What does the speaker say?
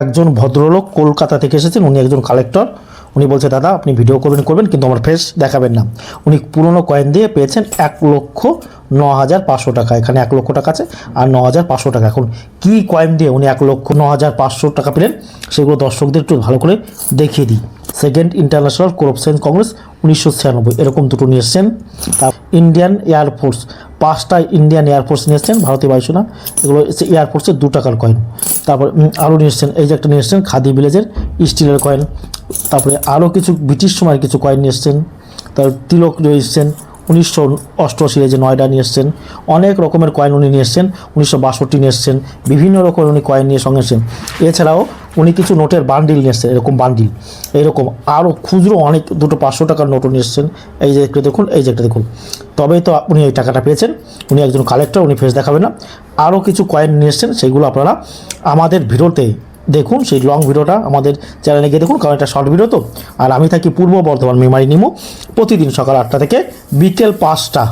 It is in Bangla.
একজন ভদ্রলোক কলকাতা থেকে এসেছেন, উনি একজন কালেক্টর। উনি বলছে দাদা আপনি ভিডিও করবেন কিন্তু আমার ফেস দেখাবেন না। উনি পুরনো কয়েন দিয়ে পেয়েছেন 1,09,500 টাকা। এখানে 1 লক্ষ টাকা আছে আর 9,500 টাকা। এখন কী কয়েন দিয়ে উনি 1,09,500 টাকা পেলেন সেগুলো দর্শকদের একটু ভালো করে দেখিয়ে দিই। সেকেন্ড ইন্টারন্যাশনাল কোঅপারেশন কংগ্রেস 1996 এরকম দুটো নিয়ে এসছেন। ইন্ডিয়ান এয়ারফোর্স 5টা ইন্ডিয়ান এয়ারফোর্স নিয়ে এসছেন, ভারতীয় বায়ুসেনা। এগুলো এয়ারফোর্সের 2 টাকার কয়েন। তারপর আরও নিয়ে এসছেন, এই যে একটা নিয়ে এসছেন খাদি ভিলেজের স্টিলের কয়েন। তারপরে আরও কিছু ব্রিটিশ সময়ের কিছু কয়েন নিয়ে এসছেন। তারপর তিলক নিয়ে এসছেন 1988 যে নয়ডা নিয়ে এসছেন। অনেক রকমের কয়েন উনি নিয়ে এসছেন। 1962 নিয়ে এসছেন। বিভিন্ন রকমের উনি কয়েন নিয়ে সঙ্গে এসছেন। এছাড়াও উনি কিছু নোটের বান্ডিল নিয়ে এসছেন, এরকম বান্ডিল। এইরকম আরও খুচরো অনেক দুটো 500 টাকার নোটও নিয়ে এসছেন। এই যে একটু দেখুন, এই যে একটা দেখুন। তবেই তো উনি এই টাকাটা পেয়েছেন। উনি একজন কালেক্টর, উনি ফেস দেখাবেন না। আরও কিছু কয়েন নিয়ে এসছেন, সেইগুলো আপনারা আমাদের ভিডিওতে দেখুন। সেই লং ভিডিওটা আমাদের চ্যানেলে গিয়ে দেখুন, কারণ এটা শর্ট ভিডিও তো। আর আমি থাকি পূর্ব বর্ধমান মেমারি নিমো। প্রতিদিন সকাল 8টা থেকে বিকেল 5টা